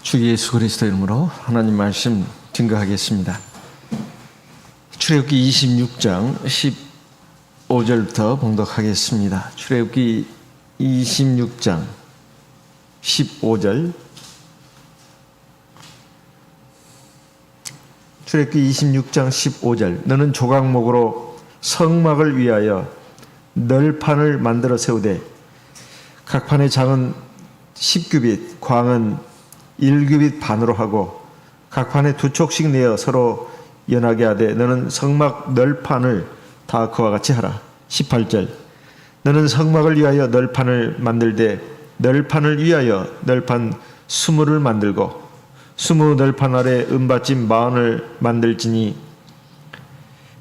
주 예수 그리스도 이름으로 하나님 말씀 증거하겠습니다. 출애굽기 26장 15절부터 봉독하겠습니다. 출애굽기 26장 15절. 출애굽기 26장 15절. 너는 조각목으로 성막을 위하여 널판을 만들어 세우되 각 판의 장은 10규빗, 광은 1규빗 반으로 하고 각 판에 두 촉씩 내어 서로 연하게 하되 너는 성막 널판을 다 그와 같이 하라. 18절. 너는 성막을 위하여 널판을 만들되 널판을 위하여 널판 20을 만들고 20 널판 아래 은받침 40을 만들지니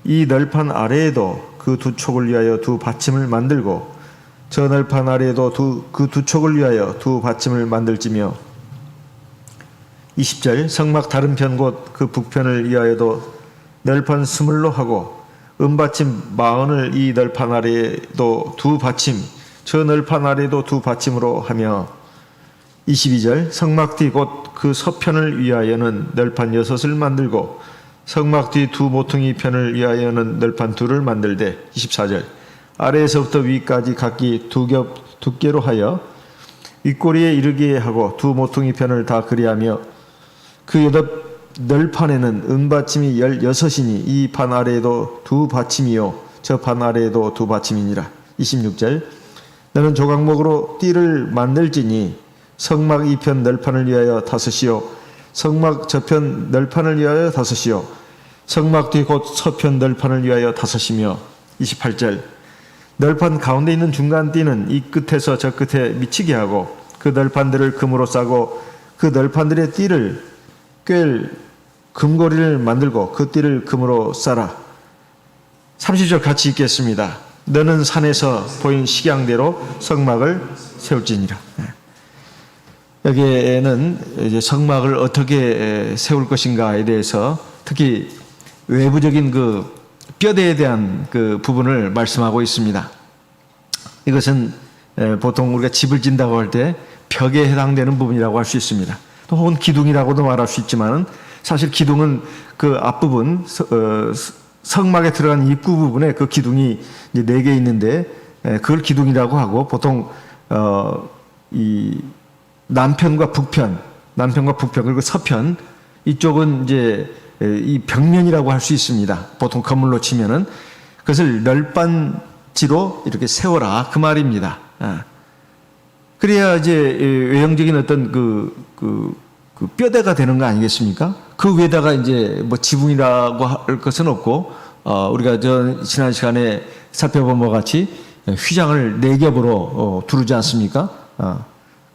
이 널판 아래에도 그 두 촉을 위하여 두 받침을 만들고 저 널판 아래에도 그 두 촉을 위하여 두 받침을 만들지며 20절. 성막 다른 편 곧 그 북편을 위하여도 널판 20로 하고 은받침 40을 이 널판 아래에도 두 받침 저 널판 아래에도 두 받침으로 하며 22절. 성막 뒤 곧 그 서편을 위하여는 널판 6을 만들고 성막 뒤 두 모퉁이 편을 위하여는 널판 2를 만들되 24절. 아래에서부터 위까지 각기 두 겹 두께로 하여 윗꼬리에 이르게 하고 두 모퉁이 편을 다 그리하며 그 여덟 널판에는 은받침이 16이니 이 판 아래에도 두 받침이요 저 판 아래에도 두 받침이니라. 26절. 너는 조각목으로 띠를 만들지니 성막 이편 널판을 위하여 5이요 성막 저편 널판을 위하여 5이요 성막 뒤 곧 서편 널판을 위하여 5이며 28절. 널판 가운데 있는 중간 띠는 이 끝에서 저 끝에 미치게 하고 그 널판들을 금으로 싸고 그 널판들의 띠를 꿰 금고리를 만들고 그 띠를 금으로 싸라. 30절 같이 읽겠습니다. 너는 산에서 보인 식양대로 성막을 세울지니라. 여기에는 이제 성막을 어떻게 세울 것인가에 대해서 특히 외부적인 그 뼈대에 대한 그 부분을 말씀하고 있습니다. 이것은 보통 우리가 집을 짓는다고 할 때 벽에 해당되는 부분이라고 할 수 있습니다. 또 혹은 기둥이라고도 말할 수 있지만은 사실 기둥은 그 앞부분 성막에 들어간 입구 부분에 그 기둥이 이제 4개 있는데 그걸 기둥이라고 하고 보통 이 남편과 북편 그리고 서편 이쪽은 이제 이 벽면이라고 할 수 있습니다. 보통 건물로 치면은 그것을 널빤지로 이렇게 세워라 그 말입니다. 그래야 이제 외형적인 어떤 그 뼈대가 되는 거 아니겠습니까? 그 위에다가 이제 뭐 지붕이라고 할 것은 없고 우리가 지난 시간에 살펴본 것 같이 휘장을 4겹으로 두르지 않습니까?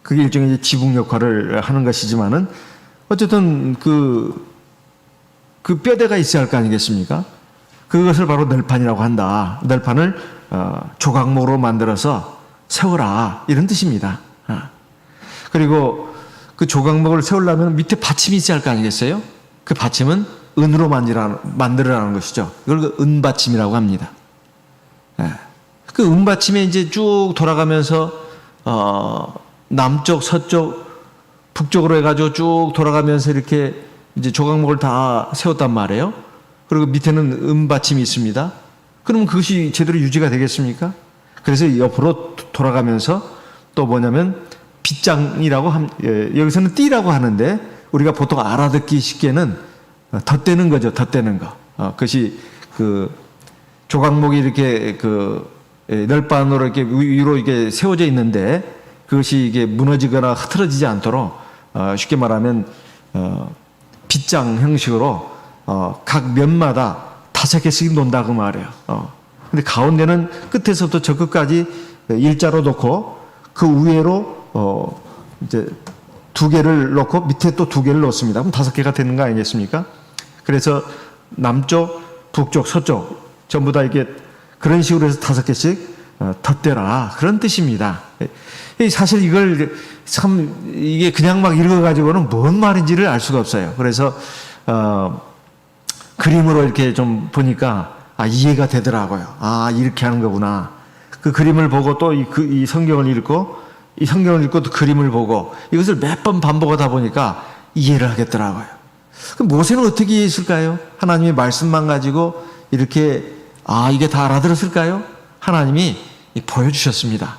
그게 일종의 지붕 역할을 하는 것이지만은 어쨌든 그 뼈대가 있어야 할 거 아니겠습니까? 그것을 바로 널판이라고 한다. 널판을 조각목으로 만들어서 세워라 이런 뜻입니다. 그리고 그 조각목을 세우려면 밑에 받침이 있어야 할 거 아니겠어요? 그 받침은 은으로 만들어라는 것이죠. 이걸 그 은받침이라고 합니다. 그 은받침에 이제 쭉 돌아가면서 남쪽, 서쪽, 북쪽으로 해가지고 쭉 돌아가면서 이렇게 이제 조각목을 다 세웠단 말이에요. 그리고 밑에는 은받침이 있습니다. 그러면 그것이 제대로 유지가 되겠습니까? 그래서 옆으로 돌아가면서 또 뭐냐면 빗장이라고 여기서는 띠라고 하는데 우리가 보통 알아듣기 쉽게는 덧대는 거죠. 덧대는 거. 그것이 그 조각목이 이렇게 그 널판으로 이렇게 위로 이게 세워져 있는데 그것이 이게 무너지거나 흐트러지지 않도록 쉽게 말하면 빗장 형식으로 각 면마다 5개씩 논다 그 말이에요. 근데 가운데는 끝에서부터 저 끝까지 일자로 놓고 그 위에로 이제 2개를 놓고 밑에 또 2개를 놓습니다. 그럼 5개가 되는 거 아니겠습니까? 그래서 남쪽, 북쪽, 서쪽 전부 다 이게 그런 식으로 해서 5개씩 덧대라 그런 뜻입니다. 사실 이걸 참 이게 그냥 막 읽어가지고는 뭔 말인지를 알 수가 없어요. 그래서 그림으로 이렇게 좀 보니까 이해가 되더라고요. 이렇게 하는 거구나. 그 그림을 보고 또 이 성경을 읽고 이 성경을 읽고 또 그림을 보고 이것을 몇 번 반복하다 보니까 이해를 하겠더라고요. 그럼 모세는 어떻게 이해했을까요? 하나님의 말씀만 가지고 이렇게 이게 다 알아들었을까요? 하나님이 보여주셨습니다.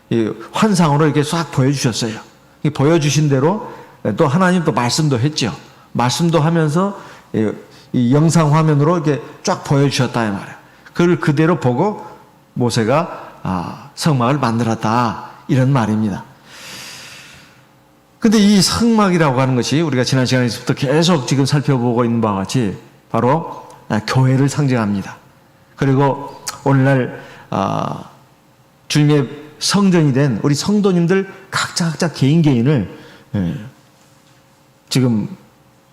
이 환상으로 이렇게 싹 보여주셨어요. 보여주신 대로 또 하나님 또 말씀도 했죠. 말씀도 하면서 이 영상 화면으로 이렇게 쫙 보여주셨다 이 말이에요. 그걸 그대로 보고 모세가 성막을 만들었다 이런 말입니다. 근데 이 성막이라고 하는 것이 우리가 지난 시간에서부터 계속 지금 살펴보고 있는 바와 같이 바로 교회를 상징합니다. 그리고 오늘날 주님의 성전이 된 우리 성도님들 각자 개인을 지금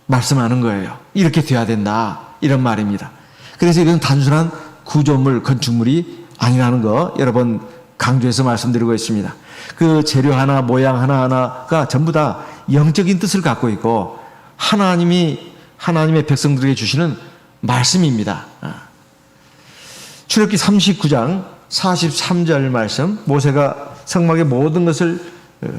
말씀하는 거예요. 이렇게 돼야 된다 이런 말입니다. 그래서 이건 단순한 구조물, 건축물이 아니라는 거 여러 번 강조해서 말씀드리고 있습니다. 그 재료 하나, 모양 하나하나가 전부 다 영적인 뜻을 갖고 있고 하나님의 백성들에게 주시는 말씀입니다. 출애굽기 39장 43절 말씀, 모세가 성막의 모든 것을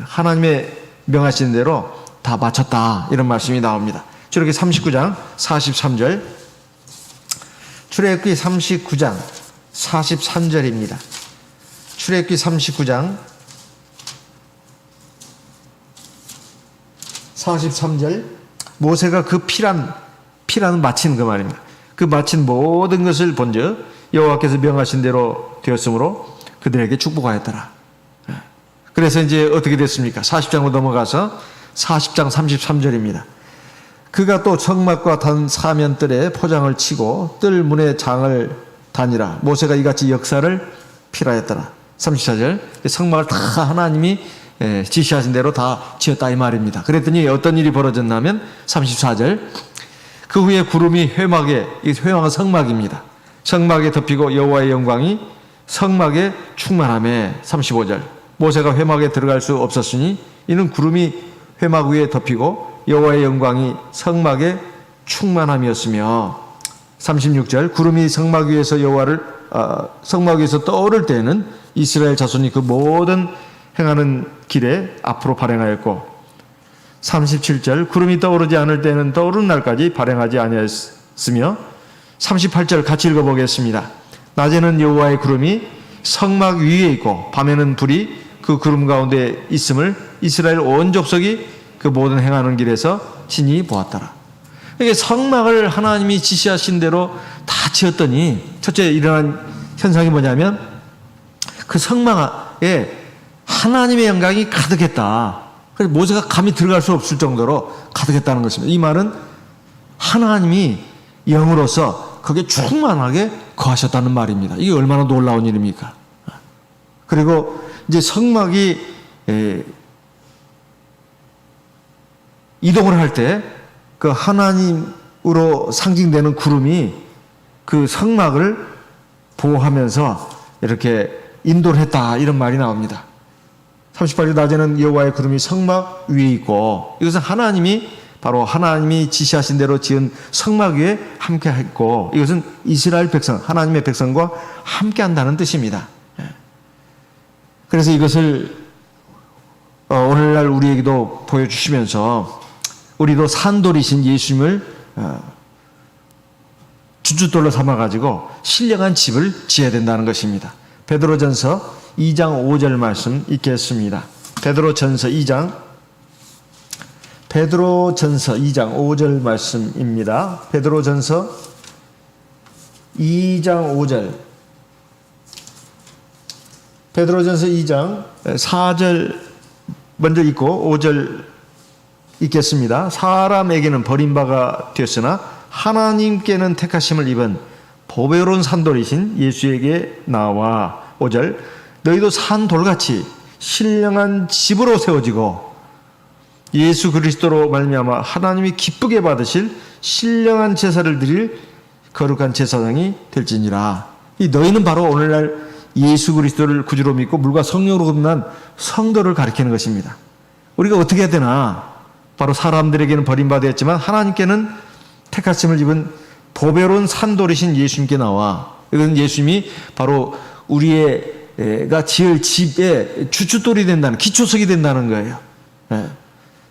하나님의 명하신 대로 다 마쳤다 이런 말씀이 나옵니다. 출애굽기 39장 43절, 출애굽기 39장 43절입니다. 출애굽기 39장 43절, 모세가 그 피라는 마친 그 말입니다. 그 마친 모든 것을 본즉 여호와께서 명하신 대로 되었으므로 그들에게 축복하였더라. 그래서 이제 어떻게 됐습니까? 40장으로 넘어가서 40장 33절입니다. 그가 또 성막과 단 사면뜰에 포장을 치고 뜰 문에 장을 다니라. 모세가 이같이 역사를 필하였더라. 34절, 성막을 다 하나님이 지시하신 대로 다 지었다 이 말입니다. 그랬더니 어떤 일이 벌어졌냐면 34절, 그 후에 구름이 회막에, 이 회막은 성막입니다. 성막에 덮이고 여호와의 영광이 성막에 충만하매. 35절, 모세가 회막에 들어갈 수 없었으니 이는 구름이 회막 위에 덮이고 여호와의 영광이 성막에 충만함이었으며. 36절, 구름이 성막 위에서 성막 위에서 떠오를 때에는 이스라엘 자손이 그 모든 행하는 길에 앞으로 발행하였고. 37절, 구름이 떠오르지 않을 때는 떠오르는 날까지 발행하지 아니하였으며. 38절 같이 읽어보겠습니다. 낮에는 여호와의 구름이 성막 위에 있고 밤에는 불이 그 구름 가운데 있음을 이스라엘 온 족속이 그 모든 행하는 길에서 친히 보았더라. 이게 성막을 하나님이 지시하신 대로 다 지었더니 첫째 일어난 현상이 뭐냐면 그 성막에 하나님의 영광이 가득했다. 그래서 모세가 감히 들어갈 수 없을 정도로 가득했다는 것입니다. 이 말은 하나님이 영으로서 거기에 충만하게 거하셨다는 말입니다. 이게 얼마나 놀라운 일입니까? 그리고 이제 성막이 이동을 할 때 그 하나님으로 상징되는 구름이 그 성막을 보호하면서 이렇게 인도를 했다 이런 말이 나옵니다. 38절, 낮에는 여호와의 구름이 성막 위에 있고, 이것은 바로 하나님이 지시하신 대로 지은 성막 위에 함께 했고, 이것은 이스라엘 백성, 하나님의 백성과 함께 한다는 뜻입니다. 그래서 이것을 오늘날 우리에게도 보여주시면서 우리도 산돌이신 예수님을 주춧돌로 삼아가지고 신령한 집을 지어야 된다는 것입니다. 베드로전서 2장 5절 말씀 읽겠습니다. 베드로전서 2장 5절 말씀입니다. 베드로전서 2장 5절, 베드로전서 2장 4절 먼저 읽고 5절 읽겠습니다. 사람에게는 버림바가 되었으나 하나님께는 택하심을 입은 보배로운 산돌이신 예수에게 나와. 5절, 너희도 산돌같이 신령한 집으로 세워지고 예수 그리스도로 말미암아 하나님이 기쁘게 받으실 신령한 제사를 드릴 거룩한 제사장이 될지니라. 이 너희는 바로 오늘날 예수 그리스도를 구주로 믿고 물과 성령으로 거듭난 성도를 가리키는 것입니다. 우리가 어떻게 해야 되나? 바로 사람들에게는 버림받았지만 하나님께는 택하심을 입은 보배로운 산돌이신 예수님께 나와. 이건 예수님이 바로 우리가 지을 집의 주춧돌이 된다는, 기초석이 된다는 거예요.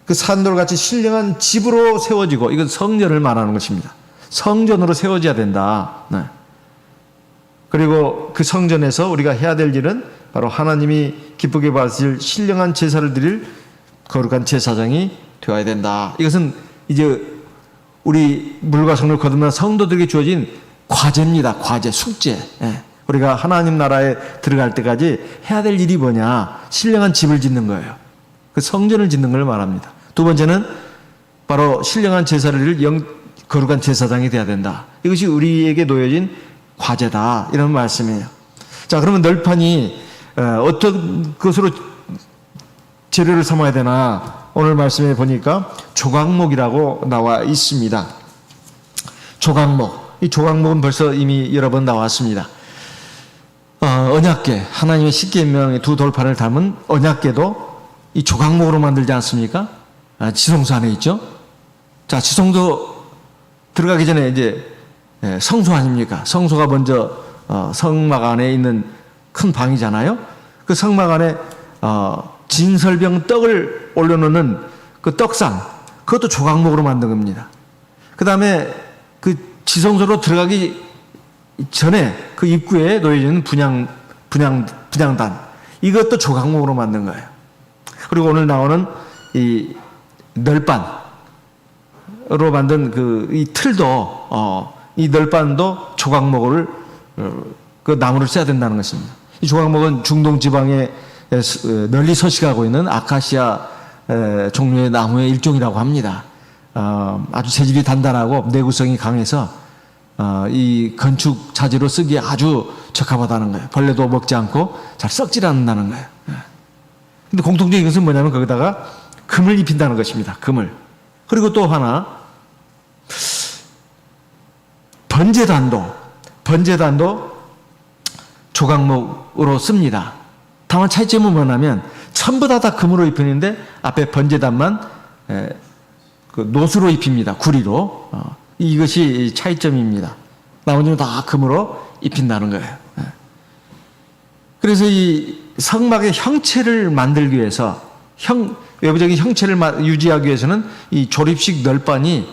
그 산돌같이 신령한 집으로 세워지고, 이건 성전을 말하는 것입니다. 성전으로 세워져야 된다. 네. 그리고 그 성전에서 우리가 해야 될 일은 바로 하나님이 기쁘게 받으실 신령한 제사를 드릴 거룩한 제사장이 되어야 된다. 이것은 이제 우리 물과 성을 거듭난 성도들에게 주어진 과제입니다. 과제, 숙제. 예. 우리가 하나님 나라에 들어갈 때까지 해야 될 일이 뭐냐? 신령한 집을 짓는 거예요. 그 성전을 짓는 걸 말합니다. 두 번째는 바로 신령한 제사를 드릴 거룩한 제사장이 돼야 된다. 이것이 우리에게 놓여진 과제다. 이런 말씀이에요. 자, 그러면 널판이 어떤 것으로 재료를 삼아야 되나? 오늘 말씀에 보니까 조각목이라고 나와 있습니다. 조각목. 이 조각목은 벌써 이미 여러 번 나왔습니다. 언약궤, 하나님의 십계명의 두 돌판을 담은 언약궤도 이 조각목으로 만들지 않습니까? 지성소 안에 있죠? 자, 지성소 들어가기 전에 이제 성소 아닙니까? 성소가 먼저 성막 안에 있는 큰 방이잖아요. 그 성막 안에 진설병 떡을 올려놓는 그 떡상, 그것도 조각목으로 만든 겁니다. 그 다음에 그 지성소로 들어가기 전에 그 입구에 놓여있는 분향단, 이것도 조각목으로 만든 거예요. 그리고 오늘 나오는 이 널판으로 만든 이 틀도, 이 널판도 조각목을, 그 나무를 써야 된다는 것입니다. 이 조각목은 중동 지방에 널리 서식하고 있는 아카시아 종류의 나무의 일종이라고 합니다. 아주 재질이 단단하고 내구성이 강해서 이 건축 자재로 쓰기에 아주 적합하다는 거예요. 벌레도 먹지 않고 잘 썩질 않는다는 거예요. 근데 공통적인 것은 뭐냐면 거기다가 금을 입힌다는 것입니다. 금을. 그리고 또 하나, 번제단도 조각목으로 씁니다. 다만 차이점은 뭐냐면 전부 다 금으로 입히는데 앞에 번제단만 그 노수로 입힙니다. 구리로. 이것이 차이점입니다. 나머지는 다 금으로 입힌다는 거예요. 그래서 이 성막의 형체를 만들기 위해서, 외부적인 형체를 유지하기 위해서는 이 조립식 널판이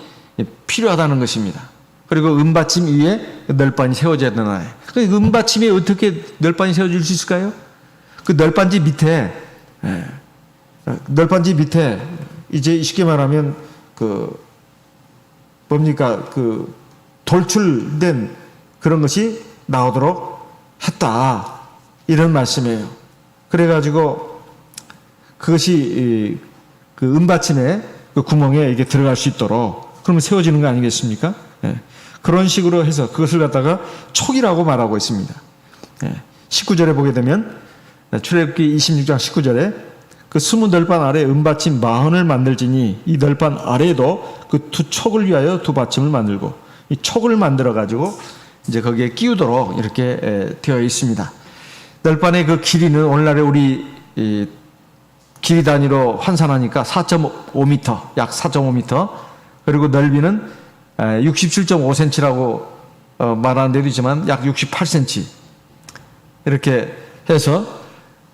필요하다는 것입니다. 그리고 은받침 위에 널판이 세워져야 되나요? 그 은받침에 어떻게 널판이 세워질 수 있을까요? 그 널판지 밑에 이제 쉽게 말하면 돌출된 그런 것이 나오도록 했다. 이런 말씀이에요. 그래가지고 그것이 그 은받침의 그 구멍에 이게 들어갈 수 있도록, 그러면 세워지는 거 아니겠습니까? 그런 식으로 해서 그것을 갖다가 촉이라고 말하고 있습니다. 19절에 보게 되면, 출애굽기 26장 19절에 그 20널판 아래 은받침 40을 만들지니 이 널판 아래에도 그 두 촉을 위하여 두 받침을 만들고, 이 촉을 만들어 가지고 이제 거기에 끼우도록 이렇게 되어 있습니다. 널판의 그 길이는 오늘날에 우리 길이 단위로 환산하니까 4.5m, 약 4.5m, 그리고 넓이는 67.5cm라고 말하는 데도 있지만 약 68cm 이렇게 해서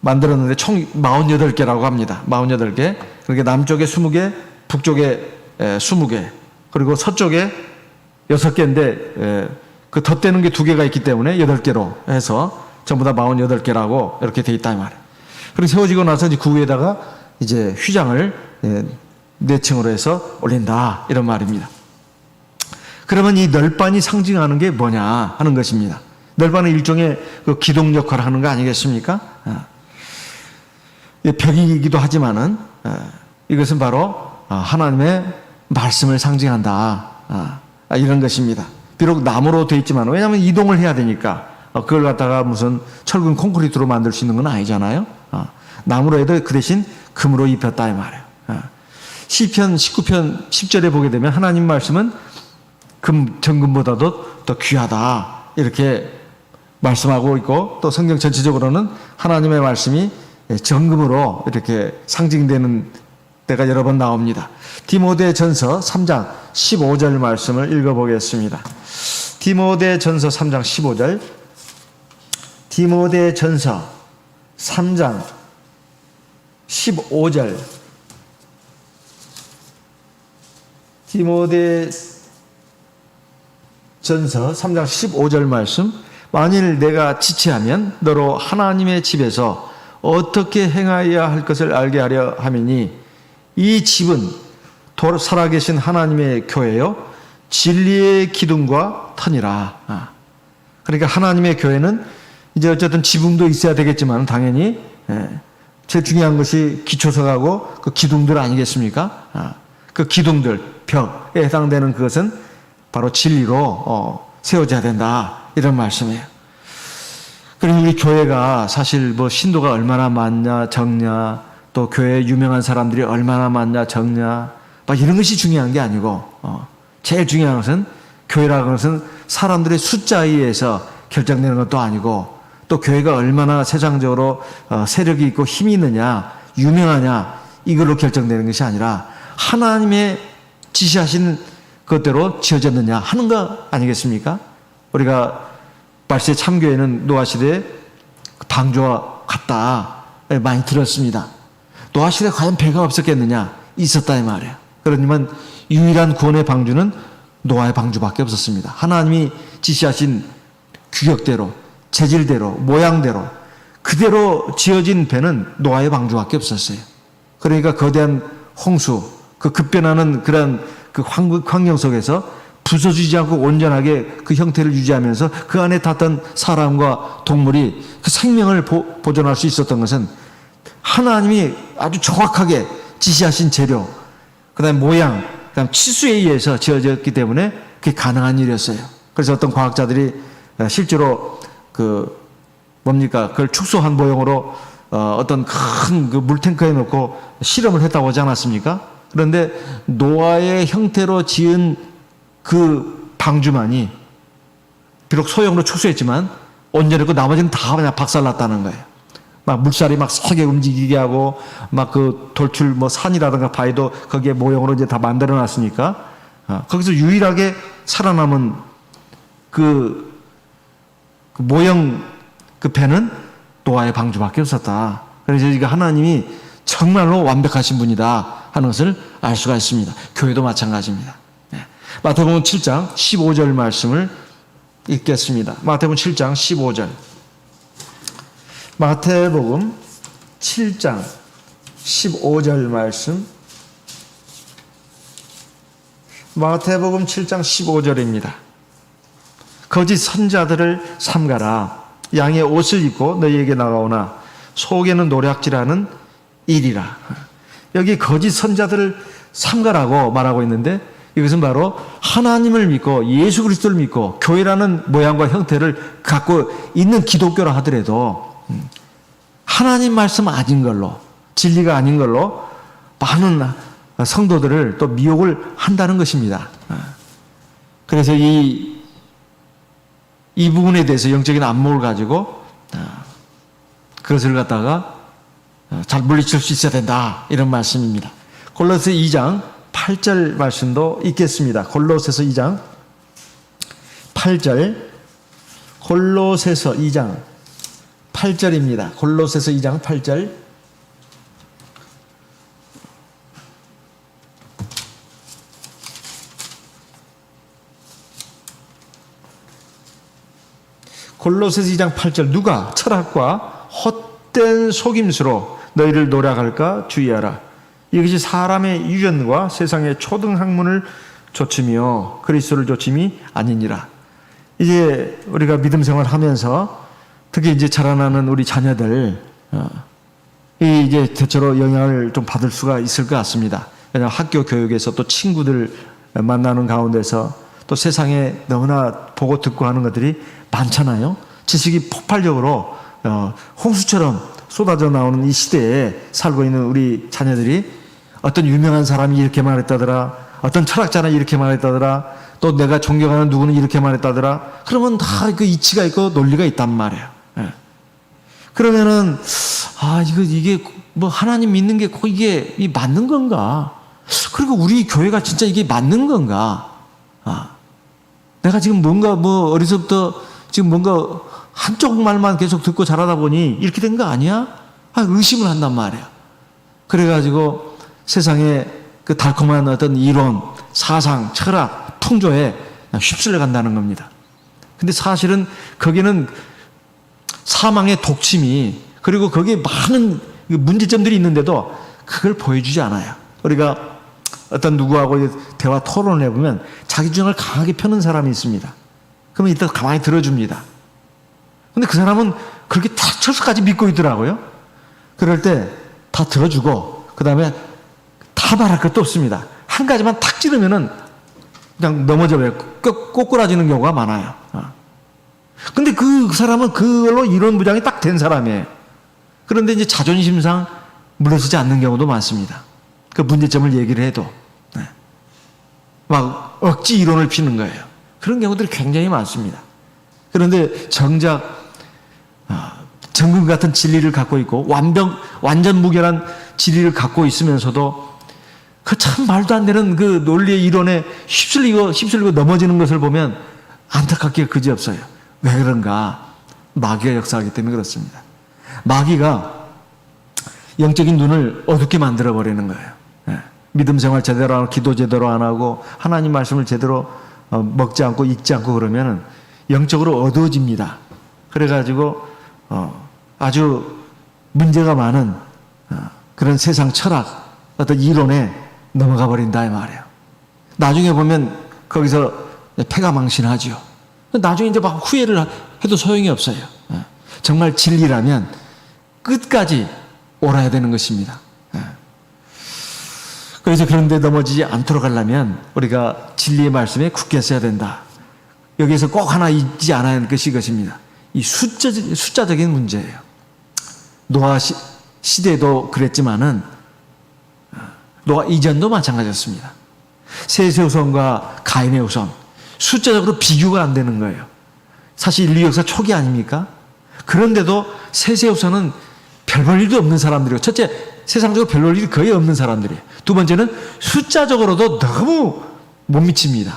만들었는데 총 48개라고 합니다. 48개. 그렇게 남쪽에 20개, 북쪽에 20개, 그리고 서쪽에 6개인데 그 덧대는 게 2개가 있기 때문에 8개로 해서 전부 다 48개라고 이렇게 돼 있다 이 말이에요. 그리고 세워지고 나서 이제 그 위에다가 이제 휘장을 4층으로 해서 올린다, 이런 말입니다. 그러면 이 널판이 상징하는 게 뭐냐 하는 것입니다. 널판은 일종의 그 기둥 역할을 하는 거 아니겠습니까? 벽이기도 하지만은 이것은 바로 하나님의 말씀을 상징한다, 이런 것입니다. 비록 나무로 되어 있지만, 왜냐하면 이동을 해야 되니까 그걸 갖다가 무슨 철근 콘크리트로 만들 수 있는 건 아니잖아요. 나무로 해도 그 대신 금으로 입혔다 이 말이에요. 시편 19편 10절에 보게 되면 하나님 말씀은 정금보다도 더 귀하다, 이렇게 말씀하고 있고, 또 성경 전체적으로는 하나님의 말씀이 정금으로 이렇게 상징되는 때가 여러 번 나옵니다. 디모데전서 3장 15절 말씀을 읽어보겠습니다. 디모데전서 3장 15절. 디모데전서 3장 15절. 디모데전서 3장 15절 말씀. 만일 내가 지체하면 너로 하나님의 집에서 어떻게 행하여야 할 것을 알게 하려 함이니 이 집은 살아계신 하나님의 교회요 진리의 기둥과 터니라. 그러니까 하나님의 교회는 이제 어쨌든 지붕도 있어야 되겠지만 당연히 제일 중요한 것이 기초석하고 그 기둥들 아니겠습니까? 그 기둥들, 벽에 해당되는 그것은 바로 진리로 세워져야 된다. 이런 말씀이에요. 그리고 우리 교회가 사실 뭐 신도가 얼마나 많냐, 적냐, 또 교회에 유명한 사람들이 얼마나 많냐, 적냐, 막 이런 것이 중요한 게 아니고, 제일 중요한 것은 교회라는 것은 사람들의 숫자에 의해서 결정되는 것도 아니고, 또 교회가 얼마나 세상적으로 세력이 있고 힘이 있느냐, 유명하냐, 이걸로 결정되는 것이 아니라 하나님의 지시하신 것대로 지어졌느냐 하는 거 아니겠습니까? 우리가 말세 참교회는 노아 시대에 방주와 같다 많이 들었습니다. 노아 시대에 과연 배가 없었겠느냐? 있었다 이 말이에요. 그러지만 유일한 구원의 방주는 노아의 방주밖에 없었습니다. 하나님이 지시하신 규격대로, 재질대로, 모양대로 그대로 지어진 배는 노아의 방주밖에 없었어요. 그러니까 거대한 홍수, 그 급변하는 그런 그 환경 속에서 부서지지 않고 온전하게 그 형태를 유지하면서 그 안에 탔던 사람과 동물이 그 생명을 보존할 수 있었던 것은 하나님이 아주 정확하게 지시하신 재료, 그 다음에 모양, 그 다음 치수에 의해서 지어졌기 때문에 그게 가능한 일이었어요. 그래서 어떤 과학자들이 실제로 그걸 축소한 모형으로 어떤 큰 그 물탱크에 넣고 실험을 했다고 하지 않았습니까? 그런데 노아의 형태로 지은 그 방주만이 비록 소형으로 축소했지만 온전했고 나머지는 다 그냥 박살났다는 거예요. 막 물살이 막 세게 움직이게 하고 막 그 돌출 뭐 산이라든가 바위도 거기에 모형으로 이제 다 만들어 놨으니까 거기서 유일하게 살아남은 그 모형 그 배는 노아의 방주밖에 없었다. 그래서 이거 하나님이 정말로 완벽하신 분이다 하는 것을 알 수가 있습니다. 교회도 마찬가지입니다. 마태복음 7장 15절 말씀을 읽겠습니다. 마태복음 7장 15절. 마태복음 7장 15절 말씀. 마태복음 7장 15절입니다. 거짓 선자들을 삼가라. 양의 옷을 입고 너희에게 나가오나 속에는 노략질하는 일이라. 여기 거짓 선자들을 삼가라고 말하고 있는데 이것은 바로 하나님을 믿고 예수 그리스도를 믿고 교회라는 모양과 형태를 갖고 있는 기독교라 하더라도 하나님 말씀 아닌 걸로, 진리가 아닌 걸로 많은 성도들을 또 미혹을 한다는 것입니다. 그래서 이 부분에 대해서 영적인 안목을 가지고 그것을 갖다가 잘 물리칠 수 있어야 된다, 이런 말씀입니다. 골로새 2장 8절 말씀도 읽겠습니다. 골로새서 2장 8절. 골로새서 2장 8절입니다. 골로새서 2장 8절. 골로새서 2장 8절. 누가 철학과 헛된 속임수로 너희를 노략할까 주의하라. 이것이 사람의 유전과 세상의 초등학문을 조치며 그리스도를 조침이 아니니라. 이제 우리가 믿음 생활하면서 특히 이제 자라나는 우리 자녀들 이제 대체로 영향을 좀 받을 수가 있을 것 같습니다. 왜냐하면 학교 교육에서 또 친구들 만나는 가운데서 또 세상에 너무나 보고 듣고 하는 것들이 많잖아요. 지식이 폭발적으로 홍수처럼 쏟아져 나오는 이 시대에 살고 있는 우리 자녀들이 어떤 유명한 사람이 이렇게 말했다더라, 어떤 철학자는 이렇게 말했다더라, 또 내가 존경하는 누구는 이렇게 말했다더라. 그러면 다 그 이치가 있고 논리가 있단 말이에요. 그러면은 이게 뭐 하나님 믿는 게 꼭 이게 맞는 건가? 그리고 우리 교회가 진짜 이게 맞는 건가? 내가 지금 뭔가 뭐 어려서부터 지금 뭔가 한쪽 말만 계속 듣고 자라다 보니 이렇게 된 거 아니야? 의심을 한단 말이에요. 그래가지고 세상에 그 달콤한 어떤 이론, 사상, 철학, 풍조에 휩쓸려 간다는 겁니다. 근데 사실은 거기는 사망의 독침이, 그리고 거기에 많은 문제점들이 있는데도 그걸 보여주지 않아요. 우리가 어떤 누구하고 대화 토론을 해보면 자기 주장을 강하게 펴는 사람이 있습니다. 그러면 이따 가만히 들어줍니다. 근데 그 사람은 그렇게 다 철수까지 믿고 있더라고요. 그럴 때 다 들어주고 그 다음에 다 말할 것도 없습니다. 한 가지만 탁 찌르면은 그냥 넘어져요. 꼬꾸라지는 경우가 많아요. 근데 그 사람은 그걸로 이론 부장이 딱 된 사람이에요. 그런데 이제 자존심상 물러서지 않는 경우도 많습니다. 그 문제점을 얘기를 해도 막 억지 이론을 피는 거예요. 그런 경우들이 굉장히 많습니다. 그런데 정작 정금 같은 진리를 갖고 있고 완전 무결한 진리를 갖고 있으면서도 그 참 말도 안 되는 그 논리의 이론에 휩쓸리고 넘어지는 것을 보면 안타깝게 그지없어요. 왜 그런가? 마귀가 역사하기 때문에 그렇습니다. 마귀가 영적인 눈을 어둡게 만들어 버리는 거예요. 믿음 생활 제대로 안 하고 기도 제대로 안 하고 하나님 말씀을 제대로 먹지 않고 읽지 않고 그러면 영적으로 어두워집니다. 그래가지고 아주 문제가 많은 그런 세상 철학, 어떤 이론에 넘어가 버린다 이 말이에요. 나중에 보면 거기서 패가 망신하죠. 나중에 이제 막 후회를 해도 소용이 없어요. 정말 진리라면 끝까지 옳아야 되는 것입니다. 그래서 그런데 넘어지지 않도록 하려면 우리가 진리의 말씀에 굳게 써야 된다. 여기에서 꼭 하나 잊지 않아야 할 것이 이것입니다. 이 숫자적인 문제예요. 노아 시대도 그랬지만은 노아 이전도 마찬가지였습니다. 셋의 후손과 가인의 후손, 숫자적으로 비교가 안 되는 거예요. 사실 인류 역사 초기 아닙니까? 그런데도 셋의 후손은 별 볼 일도 없는 사람들이에요. 첫째, 세상적으로 별 볼 일이 거의 없는 사람들이에요. 두 번째는 숫자적으로도 너무 못 미칩니다.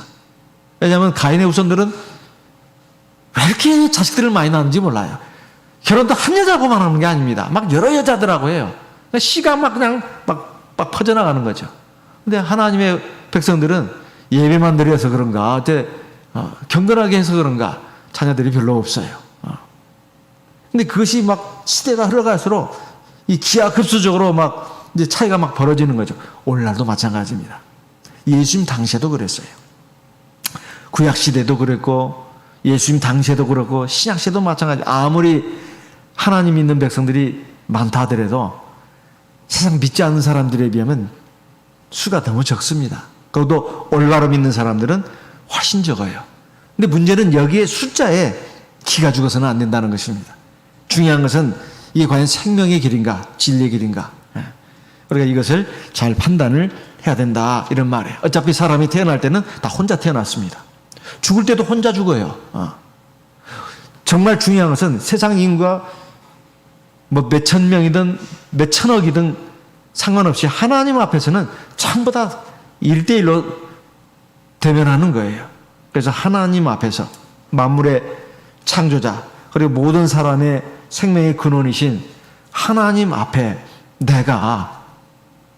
왜냐하면 가인의 후손들은 왜 이렇게 자식들을 많이 낳는지 몰라요. 결혼도 한 여자하고만 하는 게 아닙니다. 막 여러 여자들하고 해요. 씨가 막 그냥 막 퍼져나가는 거죠. 근데 하나님의 백성들은 예배만 드려서 그런가, 경건하게 해서 그런가, 자녀들이 별로 없어요. 근데 그것이 막 시대가 흘러갈수록 이 기하급수적으로 막 이제 차이가 막 벌어지는 거죠. 오늘날도 마찬가지입니다. 예수님 당시에도 그랬어요. 구약 시대도 그랬고, 예수님 당시에도 그렇고, 신약 시대도 마찬가지. 아무리 하나님 믿는 백성들이 많다 하더라도 세상 믿지 않는 사람들에 비하면 수가 너무 적습니다. 그것도 올바로 믿는 사람들은 훨씬 적어요. 근데 문제는 여기에 숫자에 기가 죽어서는 안 된다는 것입니다. 중요한 것은 이게 과연 생명의 길인가, 진리의 길인가. 우리가 이것을 잘 판단을 해야 된다, 이런 말이에요. 어차피 사람이 태어날 때는 다 혼자 태어났습니다. 죽을 때도 혼자 죽어요. 정말 중요한 것은 세상 인구가 뭐 몇천 명이든 몇천억이든 상관없이 하나님 앞에서는 전부 다 1대1로 대면하는 거예요. 그래서 하나님 앞에서 만물의 창조자 그리고 모든 사람의 생명의 근원이신 하나님 앞에 내가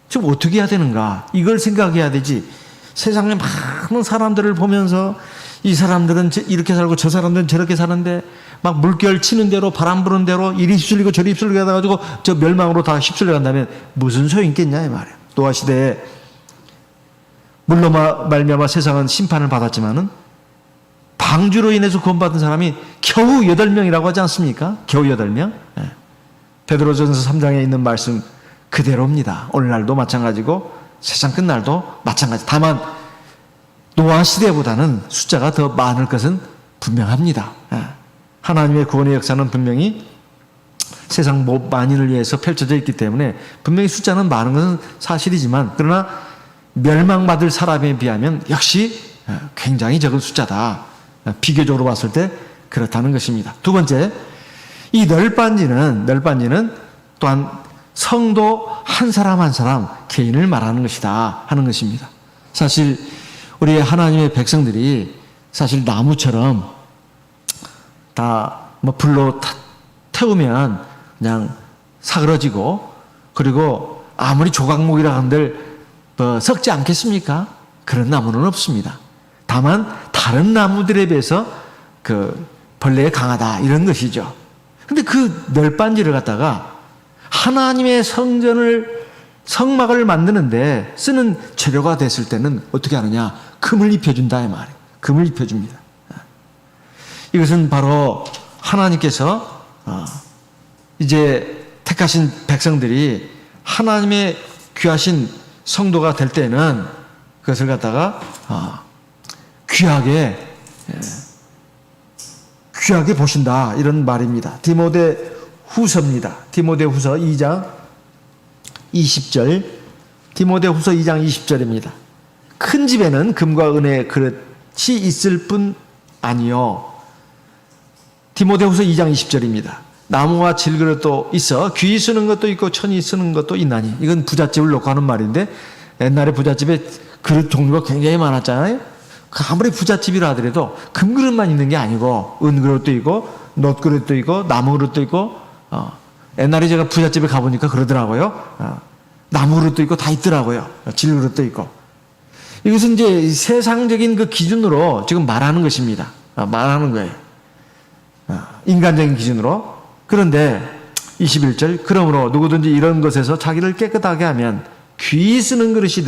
지금 어떻게 해야 되는가, 이걸 생각해야 되지. 세상에 많은 사람들을 보면서 이 사람들은 이렇게 살고 저 사람들은 저렇게 사는데 막 물결 치는 대로 바람 부는 대로 이리 휩쓸리고 저리 휩쓸리고 해가지고 저 멸망으로 다 휩쓸려 간다면 무슨 소용이 있겠냐 이 말이에요. 노아 시대에 물로 말미암아 세상은 심판을 받았지만은 방주로 인해서 구원받은 사람이 겨우 8명이라고 하지 않습니까? 겨우 8명. 베드로전서 3장에 있는 말씀 그대로입니다. 오늘날도 마찬가지고 세상 끝날도 마찬가지. 다만 노아 시대보다는 숫자가 더 많을 것은 분명합니다. 하나님의 구원의 역사는 분명히 세상 만인을 위해서 펼쳐져 있기 때문에 분명히 숫자는 많은 것은 사실이지만, 그러나 멸망받을 사람에 비하면 역시 굉장히 적은 숫자다. 비교적으로 봤을 때 그렇다는 것입니다. 두 번째, 이 널빤지는 또한 성도 한 사람 한 사람 개인을 말하는 것이다 하는 것입니다. 사실 우리 하나님의 백성들이 사실 나무처럼 다 뭐 불로 태우면 그냥 사그러지고, 그리고 아무리 조각목이라 한들 썩지 않겠습니까? 그런 나무는 없습니다. 다만 다른 나무들에 비해서 그 벌레에 강하다 이런 것이죠. 근데 그 널빤지를 갖다가 하나님의 성막을 만드는데 쓰는 재료가 됐을 때는 어떻게 하느냐? 금을 입혀준다 이 말이에요. 금을 입혀줍니다. 이것은 바로 하나님께서 이제 택하신 백성들이 하나님의 귀하신 성도가 될 때는 그것을 갖다가 귀하게 보신다 이런 말입니다. 디모데 후서입니다. 디모데 후서 2장 20절. 디모데 후서 2장 20절입니다. 큰 집에는 금과 은의 그릇이 있을 뿐 아니요. 디모데 후서 2장 20절입니다. 나무와 질그릇도 있어 귀 쓰는 것도 있고 천이 쓰는 것도 있나니. 이건 부잣집을 놓고 하는 말인데 옛날에 부잣집에 그릇 종류가 굉장히 많았잖아요. 아무리 부잣집이라 하더라도 금그릇만 있는 게 아니고 은그릇도 있고 놋그릇도 있고 나무그릇도 있고 옛날에 제가 부잣집에 가보니까 그러더라고요. 나무그릇도 있고 다 있더라고요. 질그릇도 있고. 이것은 이제 세상적인 그 기준으로 지금 말하는 것입니다. 말하는 거예요. 인간적인 기준으로. 그런데 21절 그러므로 누구든지 이런 것에서 자기를 깨끗하게 하면 귀 쓰는 그릇이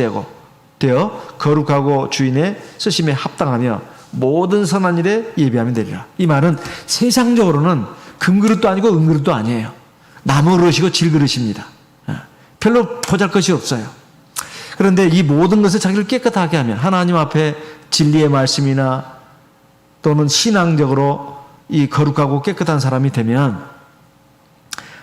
되어 거룩하고 주인의 쓰심에 합당하며 모든 선한 일에 예비하면 되리라. 이 말은 세상적으로는 금그릇도 아니고 은그릇도 아니에요. 나무그릇이고 질그릇입니다. 별로 보잘것이 없어요. 그런데 이 모든 것을 자기를 깨끗하게 하면 하나님 앞에 진리의 말씀이나 또는 신앙적으로 이 거룩하고 깨끗한 사람이 되면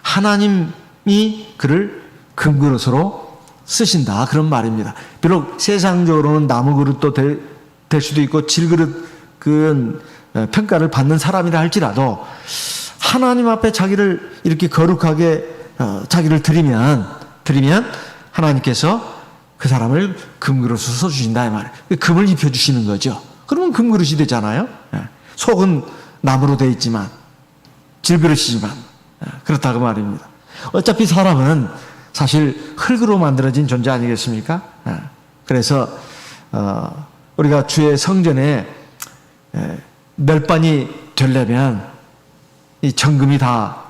하나님이 그를 금그릇으로 쓰신다 그런 말입니다. 비록 세상적으로는 나무그릇도 될 수도 있고 질그릇 그 평가를 받는 사람이라 할지라도 하나님 앞에 자기를 이렇게 거룩하게 자기를 드리면 하나님께서 그 사람을 금그릇으로 써주신다 이 말이에요. 금을 입혀주시는 거죠. 그러면 금그릇이 되잖아요. 속은 나무로 되어 있지만 질그릇이지만 그렇다고 말입니다. 어차피 사람은 사실 흙으로 만들어진 존재 아니겠습니까? 그래서 우리가 주의 성전에 멸반이 되려면 이 정금이 다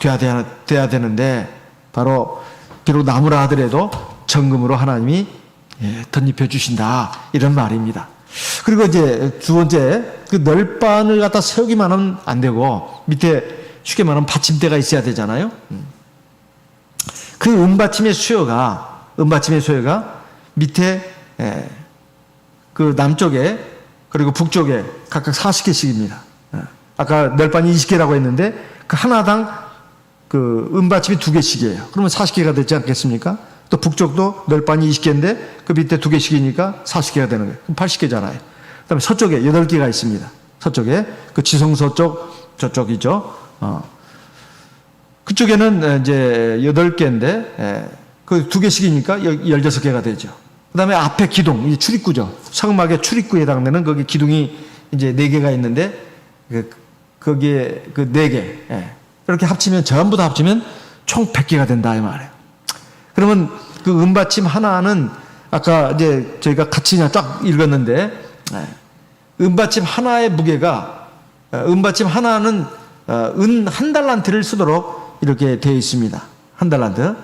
돼야 되는데 바로 비록 나무라 하더라도 정금으로 하나님이 덧입혀 주신다 이런 말입니다. 그리고 이제 두 번째 그 널반을 갖다 세우기만 하면 안 되고 밑에 쉽게 말하면 받침대가 있어야 되잖아요. 그 은받침의 수요가 밑에 그 남쪽에 그리고 북쪽에 각각 40개씩입니다. 아까 널반이 20개라고 했는데 그 하나당 그 은받침이 2개씩이에요. 그러면 40개가 되지 않겠습니까? 또 북쪽도 널반이 20개인데 그 밑에 2개씩이니까 40개가 되는 거예요. 그럼 80개잖아요. 그다음에 서쪽에 8개가 있습니다. 서쪽에 그 지성서 쪽 저쪽이죠. 그쪽에는 이제 8개인데 그 2개씩이니까 16개가 되죠. 그다음에 앞에 기둥, 이게 출입구죠. 성막의 출입구에 해당되는 거기 기둥이 이제 4개가 있는데 거기에 그 4개 이렇게 합치면 전부 다 합치면 총 100개가 된다 이 말이에요. 그러면 그 은받침 하나는 아까 이제 저희가 같이 그냥 쫙 읽었는데 은받침 하나의 무게가 은받침 하나는 은 1달란트를 쓰도록 이렇게 되어 있습니다. 1달란트.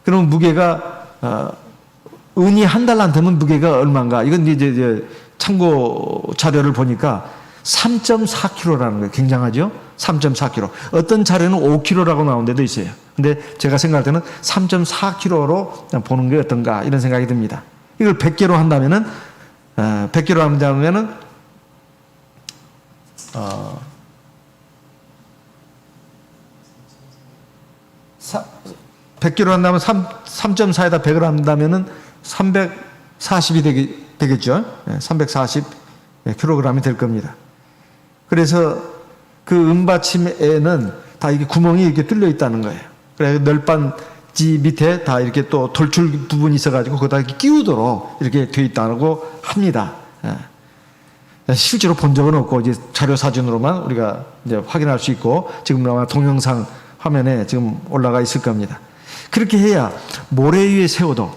그럼 무게가 은이 1달란트면 무게가 얼마인가? 이건 이제 참고 자료를 보니까 3.4kg라는 거예요. 굉장하죠? 3.4kg. 어떤 자료는 5kg라고 나온 데도 있어요. 근데 제가 생각할 때는 3.4kg로 보는 게 어떤가 이런 생각이 듭니다. 이걸 100개로 한다면은 100개로 한다면은 100kg 한다면 3.4에다 100을 한다면은 340이 되겠죠. 340kg이 될 겁니다. 그래서 그 은받침에는 다 이게 구멍이 이렇게 뚫려 있다는 거예요. 그래서 널빤지 밑에 다 이렇게 또 돌출 부분이 있어가지고 거기다 이렇게 끼우도록 이렇게 되어 있다고 합니다. 실제로 본 적은 없고 이제 자료 사진으로만 우리가 이제 확인할 수 있고 지금 아마 동영상 화면에 지금 올라가 있을 겁니다. 그렇게 해야 모래 위에 세워도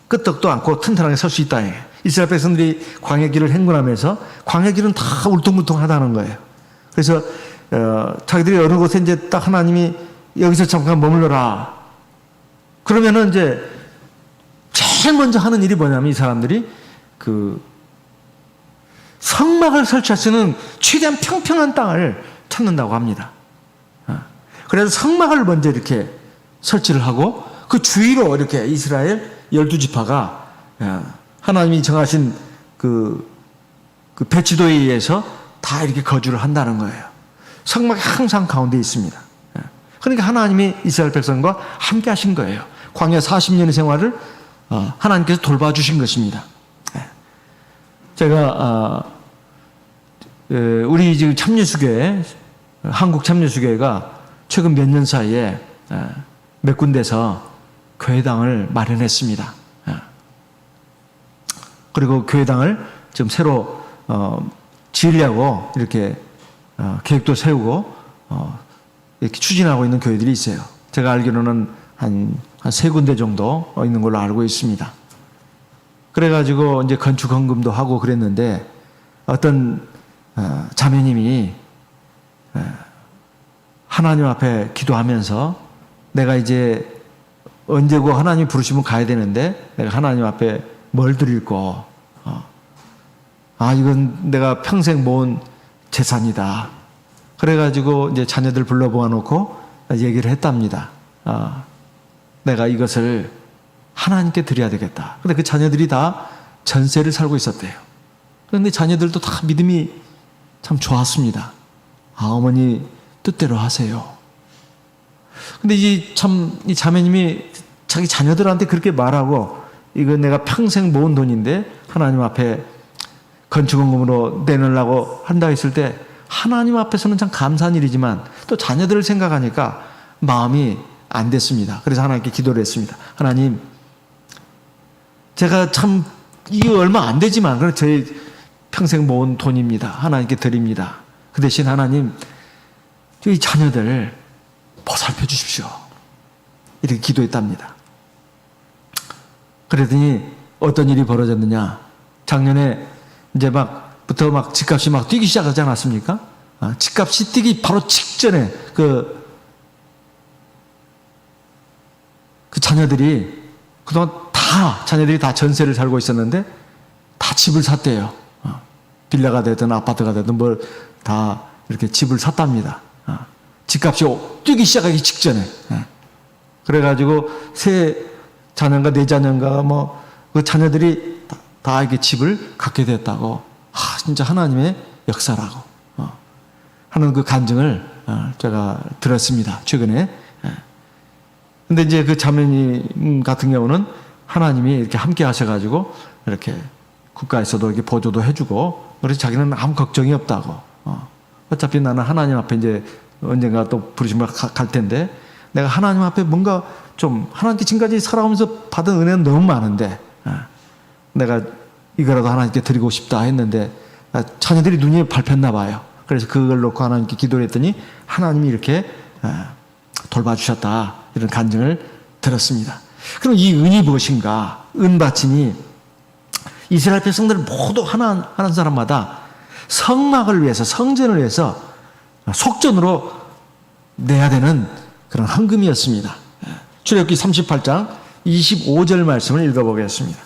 끄떡도 않고 튼튼하게 설 수 있다. 이스라엘 백성들이 광야길을 행군하면서 광야길은 다 울퉁불퉁하다는 거예요. 그래서 자기들이 어느 곳에 이제 딱 하나님이 여기서 잠깐 머물러라. 그러면은 이제 제일 먼저 하는 일이 뭐냐면 이 사람들이 그 성막을 설치할 수 있는 최대한 평평한 땅을 찾는다고 합니다. 그래서 성막을 먼저 이렇게 설치를 하고 그 주위로 이렇게 이스라엘 12지파가 하나님이 정하신 그 배치도에 의해서 다 이렇게 거주를 한다는 거예요. 성막이 항상 가운데 있습니다. 그러니까 하나님이 이스라엘 백성과 함께 하신 거예요. 광야 40년의 생활을 하나님께서 돌봐주신 것입니다. 제가 우리 지금 참여수교회, 한국 참여수교회가 최근 몇 년 사이에 몇 군데서 교회당을 마련했습니다. 그리고 교회당을 지금 새로 지으려고 이렇게 계획도 세우고 이렇게 추진하고 있는 교회들이 있어요. 제가 알기로는 한 세 군데 정도 있는 걸로 알고 있습니다. 그래가지고 이제 건축 헌금도 하고 그랬는데 어떤 자매님이 하나님 앞에 기도하면서 내가 이제 언제고 하나님 부르시면 가야 되는데 내가 하나님 앞에 뭘 드릴고 이건 내가 평생 모은 재산이다. 그래가지고 이제 자녀들 불러 모아놓고 얘기를 했답니다. 내가 이것을 하나님께 드려야 되겠다. 근데 그 자녀들이 다 전세를 살고 있었대요. 그런데 자녀들도 다 믿음이 참 좋았습니다. 어머니 뜻대로 하세요. 근데 이 자매님이 자기 자녀들한테 그렇게 말하고 이건 내가 평생 모은 돈인데 하나님 앞에 건축원금으로 내놓으려고 한다 했을 때 하나님 앞에서는 참 감사한 일이지만 또 자녀들을 생각하니까 마음이 안 됐습니다. 그래서 하나님께 기도를 했습니다. 하나님, 제가 참 이게 얼마 안 되지만 저희 평생 모은 돈입니다. 하나님께 드립니다. 그 대신 하나님, 저희 자녀들 보살펴 주십시오. 이렇게 기도했답니다. 그러더니 어떤 일이 벌어졌느냐? 작년에 이제 부터 집값이 뛰기 시작하지 않았습니까? 집값이 뛰기 바로 직전에 그 자녀들이 그동안 자녀들이 다 전세를 살고 있었는데 다 집을 샀대요. 빌라가 되든 아파트가 되든 뭘 다 이렇게 집을 샀답니다. 집값이 뛰기 시작하기 직전에. 그래가지고 세 자녀인가 네 자녀인가 그 자녀들이 다 이게 집을 갖게 됐다고. 진짜 하나님의 역사라고 하는 그 간증을 제가 들었습니다. 최근에. 근데 이제 그 자매님 같은 경우는 하나님이 이렇게 함께 하셔가지고 이렇게 국가에서도 이렇게 보조도 해주고 그래서 자기는 아무 걱정이 없다고. 어차피 나는 하나님 앞에 이제 언젠가 또 부르시면 갈 텐데 내가 하나님 앞에 뭔가 좀 하나님께 지금까지 살아오면서 받은 은혜는 너무 많은데 내가 이거라도 하나님께 드리고 싶다 했는데 자녀들이 눈이 밟혔나 봐요. 그래서 그걸 놓고 하나님께 기도를 했더니 하나님이 이렇게 돌봐주셨다. 이런 간증을 들었습니다. 그럼 이 은이 무엇인가? 은받침이 이스라엘 백성들 모두 하나한 사람마다 성막을 위해서 성전을 위해서 속전으로 내야 되는 그런 헌금이었습니다. 출애굽기 38장 25절 말씀을 읽어보겠습니다.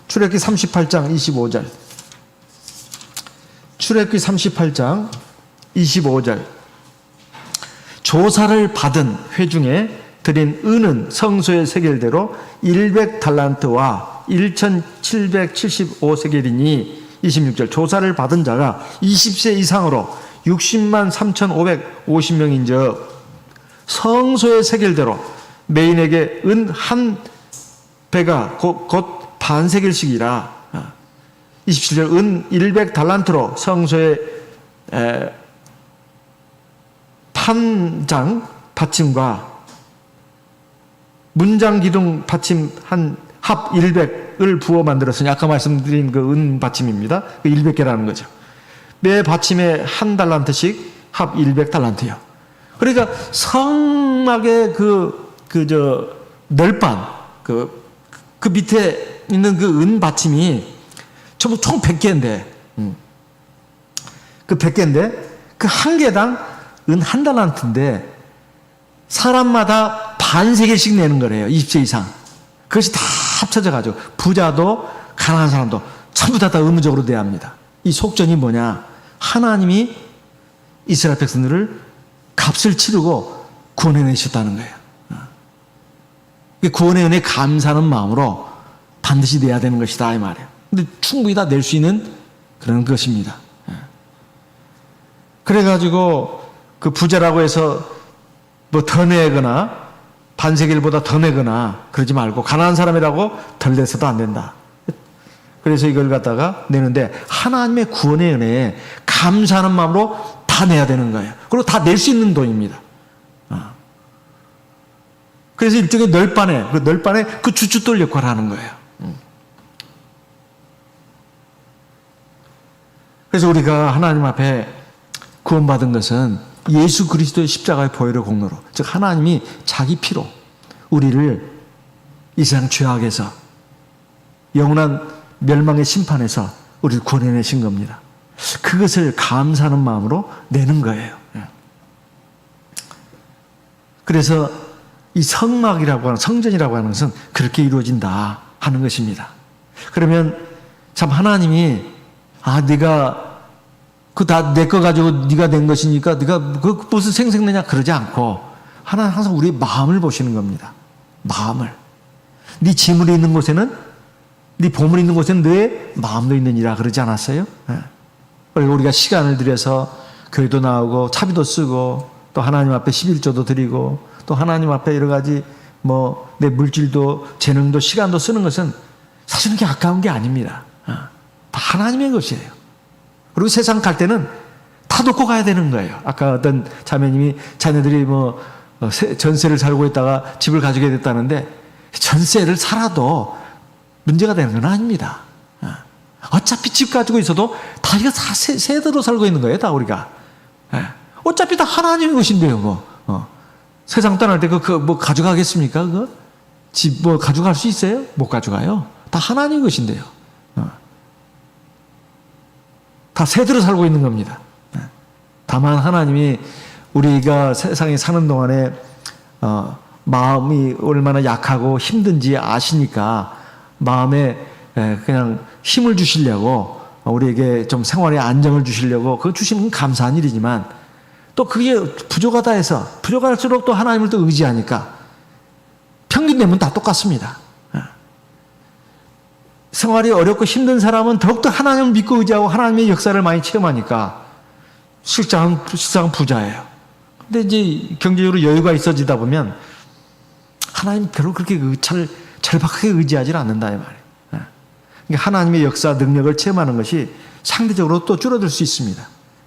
출애굽기 38장 25절. 출애굽기 38장 25절. 조사를 받은 회중에 드린 은은 성소의 세겔대로 100달란트와 1775세겔이니 26절. 조사를 받은 자가 20세 이상으로 60만 3,550명인즉 성소의 세겔대로 매인에게 은 한 배가 곧 반세겔씩이라. 27절. 은 100달란트로 성소의 판장 받침과 문장 기둥 받침 한 합 100을 부어 만들었으니 아까 말씀드린 그 은 받침입니다. 그 100개라는 거죠. 매 받침에 한 달란트씩 합 100달란트요. 그러니까 성막의 널판 그 밑에 있는 그 은 받침이 총 100개인데, 그 100개인데, 그 한 개당 은 한 달란트인데, 사람마다 반세겔씩 내는 거래요. 20세 이상. 그것이 다 합쳐져가지고, 부자도 가난한 사람도 전부 다 의무적으로 내야 합니다. 이 속전이 뭐냐? 하나님이 이스라엘 백성들을 값을 치르고 구원해내셨다는 거예요. 구원의 은혜에 감사하는 마음으로 반드시 내야 되는 것이다 이 말이에요. 근데 충분히 다 낼 수 있는 그런 것입니다. 그래가지고 그 부자라고 해서 뭐 더 내거나 반세겔보다 더 내거나 그러지 말고 가난한 사람이라고 덜 내서도 안 된다. 그래서 이걸 갖다가 내는데 하나님의 구원의 은혜에 감사하는 마음으로 다 내야 되는 거예요. 그리고 다 낼 수 있는 돈입니다. 그래서 일종의 널빤에 그 주춧돌 역할을 하는 거예요. 그래서 우리가 하나님 앞에 구원받은 것은 예수 그리스도의 십자가의 보혈의 공로로, 즉 하나님이 자기 피로 우리를 이 세상 죄악에서 영원한 멸망의 심판에서 우리를 구원해내신 겁니다. 그것을 감사하는 마음으로 내는 거예요. 그래서 이 성막이라고 하는, 성전이라고 하는 것은 그렇게 이루어진다 하는 것입니다. 그러면 참 하나님이 네가 그 다 내 거 가지고 네가 낸 것이니까 네가 그 무슨 생색내냐 그러지 않고 하나님 항상 우리의 마음을 보시는 겁니다. 마음을. 네 지물이 있는 곳에는, 네 보물이 있는 곳에는 내 마음도 있느니라 그러지 않았어요? 그리고 우리가 시간을 들여서 교회도 나오고 차비도 쓰고 또 하나님 앞에 11조도 드리고 또 하나님 앞에 여러 가지 뭐 내 물질도 재능도 시간도 쓰는 것은 사실은 그게 아까운 게 아닙니다. 다 하나님의 것이에요. 그리고 세상 갈 때는 다 놓고 가야 되는 거예요. 아까 어떤 자매님이 자녀들이 뭐 전세를 살고 있다가 집을 가지게 됐다는데 전세를 살아도 문제가 되는 건 아닙니다. 어차피 집 가지고 있어도 다 이거 다 세대로 살고 있는 거예요. 다 우리가. 어차피 다 하나님의 것인데요. 뭐. 세상 떠날 때 뭐 가져가겠습니까? 그거? 집 뭐 가져갈 수 있어요? 못 가져가요. 다 하나님의 것인데요. 다 세대로 살고 있는 겁니다. 다만 하나님이 우리가 세상에 사는 동안에 마음이 얼마나 약하고 힘든지 아시니까 마음에 그냥 힘을 주시려고 우리에게 좀 생활에 안정을 주시려고 그거 주시는 건 감사한 일이지만 또 그게 부족하다 해서 부족할수록 또 하나님을 또 의지하니까 평균 내면 다 똑같습니다. 생활이 어렵고 힘든 사람은 더욱더 하나님을 믿고 의지하고 하나님의 역사를 많이 체험하니까 실상은 부자예요. 근데 이제 경제적으로 여유가 있어지다 보면 하나님 별로 그렇게 절박하게 의지하지 않는다 이 말이에요. 그러니까 하나님의 역사 능력을 체험하는 것이 상대적으로 또 줄어들 수 있습니다.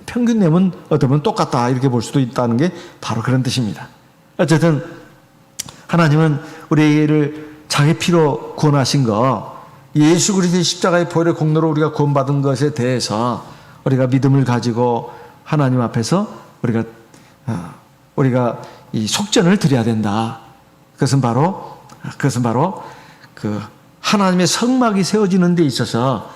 평균 내면 어떻게 보면 똑같다 이렇게 볼 수도 있다는 게 바로 그런 뜻입니다. 어쨌든 하나님은 우리를 자기 피로 구원하신 거, 예수 그리스도의 십자가의 보혈의 공로로 우리가 구원받은 것에 대해서 우리가 믿음을 가지고 하나님 앞에서 우리가 이 속전을 드려야 된다. 그것은 바로 그 하나님의 성막이 세워지는 데 있어서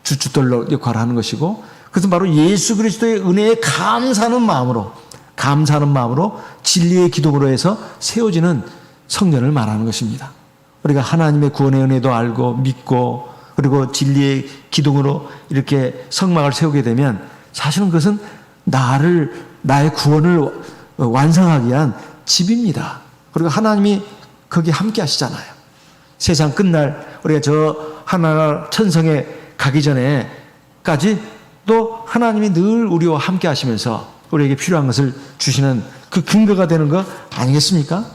주춧돌 역할을 하는 것이고, 그것은 바로 예수 그리스도의 은혜에 감사하는 마음으로 진리의 기둥으로 해서 세워지는 성전을 말하는 것입니다. 우리가 하나님의 구원의 은혜도 알고 믿고 그리고 진리의 기둥으로 이렇게 성막을 세우게 되면 사실은 그것은 나의 구원을 완성하기 위한 집입니다. 그리고 하나님이 거기 함께 하시잖아요. 세상 끝날 우리가 저 하나님 천성에 가기 전에까지 또 하나님이 늘 우리와 함께 하시면서 우리에게 필요한 것을 주시는 그 근거가 되는 거 아니겠습니까?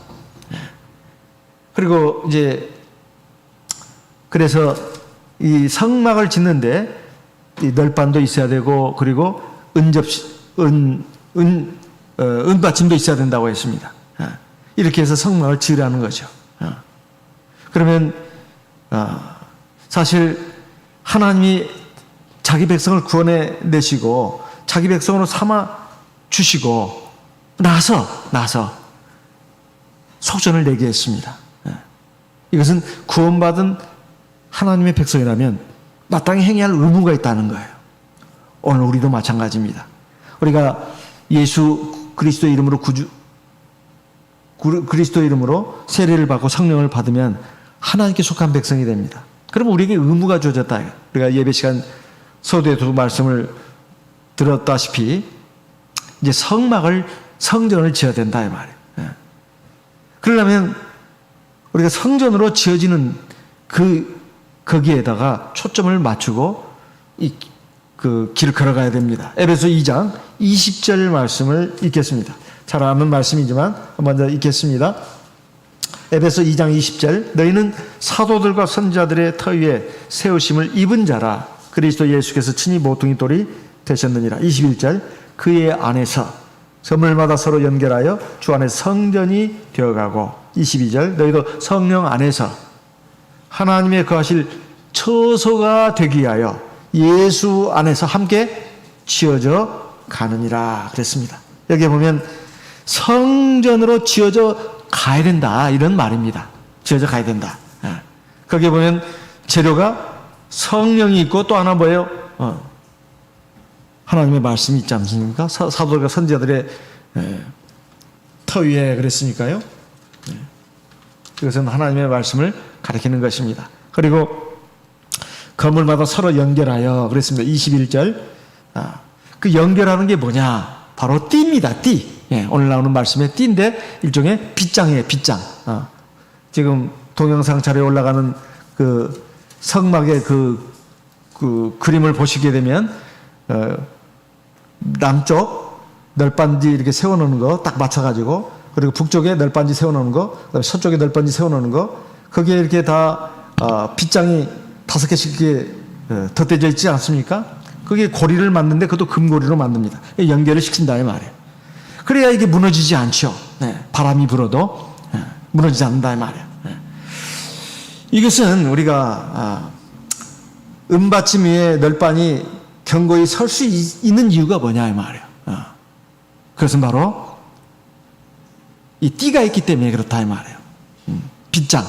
그리고 이제 그래서 이 성막을 짓는데 이 널판도 있어야 되고 그리고 은받침도 있어야 된다고 했습니다. 이렇게 해서 성막을 지으라는 거죠. 그러면 사실 하나님이 자기 백성을 구원해 내시고 자기 백성으로 삼아 주시고 나서 속전을 내게 했습니다. 이것은 구원받은 하나님의 백성이라면 마땅히 행해야 할 의무가 있다는 거예요. 오늘 우리도 마찬가지입니다. 우리가 예수 그리스도 이름으로 그리스도 이름으로 세례를 받고 성령을 받으면 하나님께 속한 백성이 됩니다. 그러면 우리에게 의무가 주어졌다. 우리가 예배 시간 서두에도 말씀을 들었다시피 이제 성전을 지어야 된다 이 말이에요. 그러려면 우리가 성전으로 지어지는 거기에다가 초점을 맞추고 그 길을 걸어가야 됩니다. 에베소 2장 20절 말씀을 읽겠습니다. 잘 아는 말씀이지만 먼저 읽겠습니다. 에베소 2장 20절 너희는 사도들과 선지자들의 터 위에 세우심을 입은 자라 그리스도 예수께서 친히 모퉁이 돌이 되셨느니라. 21절 그의 안에서 선물마다 서로 연결하여 주 안에 성전이 되어가고 22절 너희도 성령 안에서 하나님의 거하실 처소가 되기 위하여 예수 안에서 함께 지어져 가느니라 그랬습니다. 여기 보면 성전으로 지어져 가야 된다 이런 말입니다. 지어져 가야 된다. 거기에 보면 재료가 성령이 있고 또 하나 뭐예요? 하나님의 말씀이 있지 않습니까? 사도들과 선지자들의 터 위에 그랬으니까요. 그것은 하나님의 말씀을 가리키는 것입니다. 그리고 건물마다 서로 연결하여 그랬습니다. 21절 그 연결하는 게 뭐냐? 바로 띠입니다. 띠. 오늘 나오는 말씀의 띠인데 일종의 빗장이에요. 빗장. 지금 동영상 자료에 올라가는 그 성막의 그 그림을 보시게 되면 남쪽 널빤지 이렇게 세워놓는 거 딱 맞춰가지고 그리고 북쪽에 널빤지 세워놓는 거 서쪽에 널빤지 세워놓는 거 거기에 이렇게 다 빗장이 5개씩 이렇게 덧대져 있지 않습니까? 그게 고리를 만드는데 그것도 금고리로 만듭니다. 연결을 시킨다 이 말이에요. 그래야 이게 무너지지 않죠. 바람이 불어도 무너지지 않는다 이 말이에요. 이것은 우리가 은받침 위에 널빤이 견고히 설 수 있는 이유가 뭐냐 이 말이에요. 그것은 바로 이 띠가 있기 때문에 그렇다 이 말이에요. 빗장.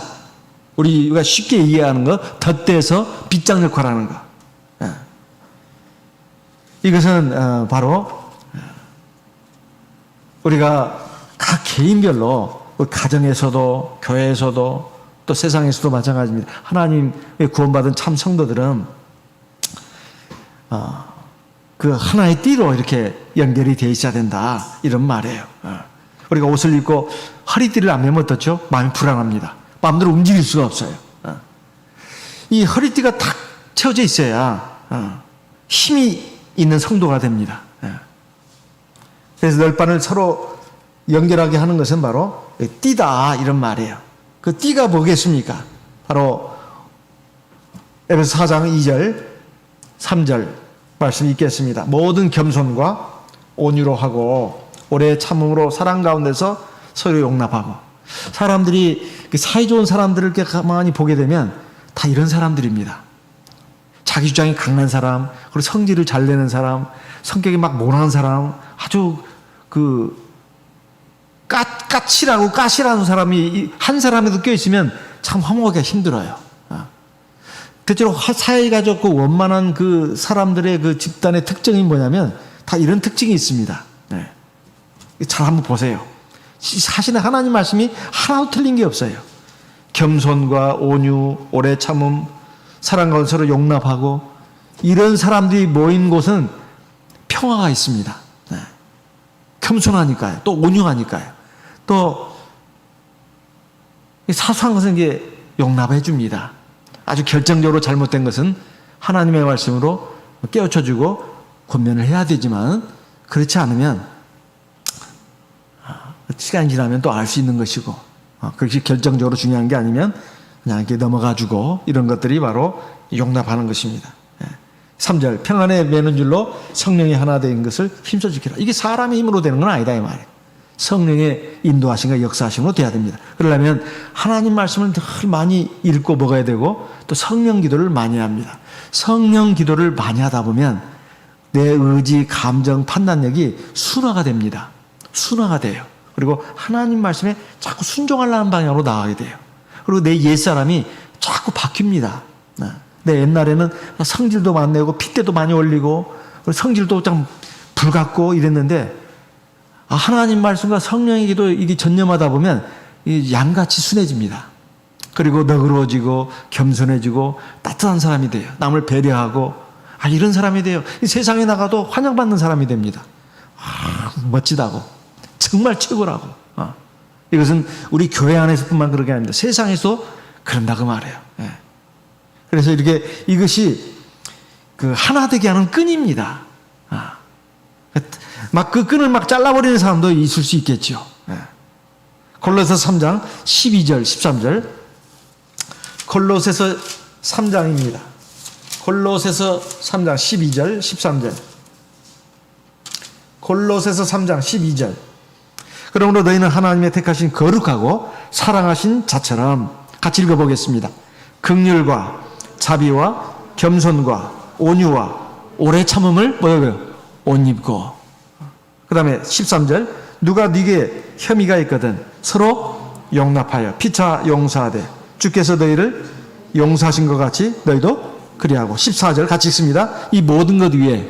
우리가 쉽게 이해하는 거 덧대서 빗장 역할을 하는 거. 이것은 바로 우리가 각 개인별로 가정에서도 교회에서도 또 세상에서도 마찬가지입니다. 하나님의 구원받은 참 성도들은 그 하나의 띠로 이렇게 연결이 되어 있어야 된다 이런 말이에요. 우리가 옷을 입고 허리띠를 안 매면 어떻죠? 마음이 불안합니다. 마음대로 움직일 수가 없어요. 이 허리띠가 탁 채워져 있어야 힘이 있는 성도가 됩니다. 그래서 널빤을 서로 연결하게 하는 것은 바로 띠다 이런 말이에요. 그 띠가 뭐겠습니까? 바로 에베소 4장 2절 3절 말씀 읽겠습니다. 모든 겸손과 온유로 하고 오래 참음으로 사랑 가운데서 서로 용납하고. 사람들이 사이 좋은 사람들을 이렇게 가만히 보게 되면 다 이런 사람들입니다. 자기 주장이 강한 사람, 그리고 성질을 잘 내는 사람, 성격이 막 모난 사람, 아주 까칠하고 까실한 사람이 한 사람에도 껴있으면 참 화목하기가 힘들어요. 대체로 사이가 좋고 원만한 그 사람들의 그 집단의 특징이 뭐냐면 다 이런 특징이 있습니다. 잘 한번 보세요. 사실 하나님 말씀이 하나도 틀린 게 없어요. 겸손과 온유, 오래 참음, 사랑 가운데 서로 용납하고 이런 사람들이 모인 곳은 평화가 있습니다. 겸손하니까요. 또 온유하니까요. 또 사소한 것은 이게 용납해 줍니다. 아주 결정적으로 잘못된 것은 하나님의 말씀으로 깨우쳐주고 권면을 해야 되지만 그렇지 않으면 시간이 지나면 또 알 수 있는 것이고 그렇게 결정적으로 중요한 게 아니면 그냥 이렇게 넘어가주고 이런 것들이 바로 용납하는 것입니다. 3절 평안에 매는 줄로 성령이 하나 된 것을 힘써 지키라. 이게 사람의 힘으로 되는 건 아니다 이 말이에요. 성령의 인도하심과 역사하심으로 돼야 됩니다. 그러려면 하나님 말씀을 늘 많이 읽고 먹어야 되고 또 성령 기도를 많이 합니다. 성령 기도를 많이 하다 보면 내 의지, 감정, 판단력이 순화가 됩니다. 순화가 돼요. 그리고 하나님 말씀에 자꾸 순종하려는 방향으로 나가게 돼요. 그리고 내 옛사람이 자꾸 바뀝니다. 근데 옛날에는 성질도 많이 내고 핏대도 많이 올리고 성질도 좀 불같고 이랬는데 하나님 말씀과 성령의 기도 이게 전념하다 보면 이 양같이 순해집니다. 그리고 너그러워지고 겸손해지고 따뜻한 사람이 돼요. 남을 배려하고 이런 사람이 돼요. 이 세상에 나가도 환영받는 사람이 됩니다. 멋지다고 정말 최고라고. 이것은 우리 교회 안에서뿐만 그런 게 아닙니다. 세상에서 그런다고 말해요. 그래서 이것이 그 하나 되게 하는 끈입니다. 막 그 끈을 막 잘라버리는 사람도 있을 수 있겠죠. 골로새서 3장 12절 13절. 골로새서 3장입니다. 골로새서 3장 12절 13절. 골로새서 3장 12절. 그러므로 너희는 하나님의 택하신 거룩하고 사랑하신 자처럼, 같이 읽어보겠습니다. 긍휼과 자비와 겸손과 온유와 오래 참음을 뭐라고요? 옷 입고. 그 다음에 13절. 누가 네게 혐의가 있거든 서로 용납하여 피차 용서하되 주께서 너희를 용서하신 것 같이 너희도 그리하고. 14절 같이 읽습니다. 이 모든 것 위에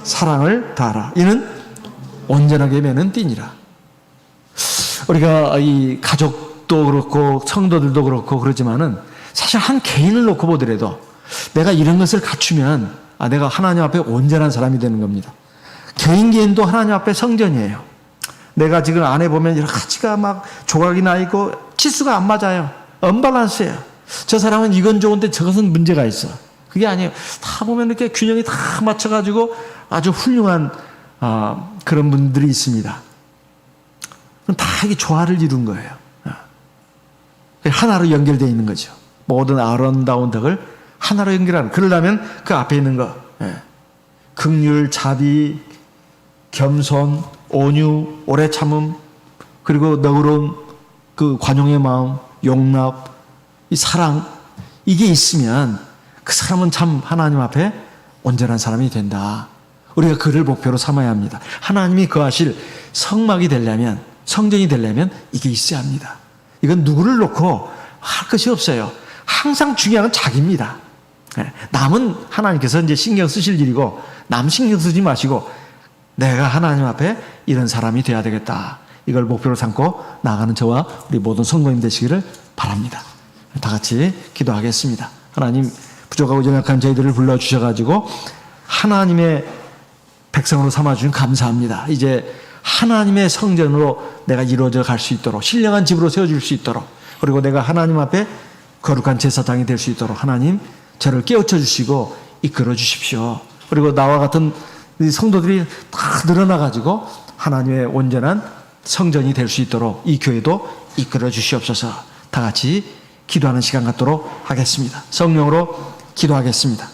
사랑을 다하라. 이는 온전하게 매는 띠니라. 우리가 이 가족도 그렇고 성도들도 그렇고 그러지만은 사실 한 개인을 놓고 보더라도 내가 이런 것을 갖추면 내가 하나님 앞에 온전한 사람이 되는 겁니다. 개인도 하나님 앞에 성전이에요. 내가 지금 안에 보면 여러 가지가 막 조각이 나 있고 치수가 안 맞아요. 언밸런스예요. 저 사람은 이건 좋은데 저것은 문제가 있어. 그게 아니에요. 다 보면 이렇게 균형이 다 맞춰가지고 아주 훌륭한 그런 분들이 있습니다. 다 이게 조화를 이룬 거예요. 하나로 연결되어 있는 거죠. 모든 아름다운 덕을 하나로 연결하는. 그러려면 그 앞에 있는 거, 긍휼, 자비, 겸손, 온유, 오래 참음, 그리고 너그러운 그 관용의 마음, 용납, 이 사랑, 이게 있으면 그 사람은 참 하나님 앞에 온전한 사람이 된다. 우리가 그를 목표로 삼아야 합니다. 하나님이 거하실 성막이 되려면, 성전이 되려면 이게 있어야 합니다. 이건 누구를 놓고 할 것이 없어요. 항상 중요한 건 자기입니다. 남은 하나님께서 이제 신경 쓰실 일이고, 남 신경 쓰지 마시고 내가 하나님 앞에 이런 사람이 되어야 되겠다. 이걸 목표로 삼고 나아가는 저와 우리 모든 성도님 되시기를 바랍니다. 다 같이 기도하겠습니다. 하나님, 부족하고 연약한 저희들을 불러주셔가지고 하나님의 백성으로 삼아주신 감사합니다. 이제 하나님의 성전으로 내가 이루어져 갈 수 있도록, 신령한 집으로 세워줄 수 있도록, 그리고 내가 하나님 앞에 거룩한 제사장이 될 수 있도록 하나님 저를 깨우쳐 주시고 이끌어 주십시오. 그리고 나와 같은 성도들이 다 늘어나가지고 하나님의 온전한 성전이 될 수 있도록 이 교회도 이끌어 주시옵소서. 다 같이 기도하는 시간 갖도록 하겠습니다. 성령으로 기도하겠습니다.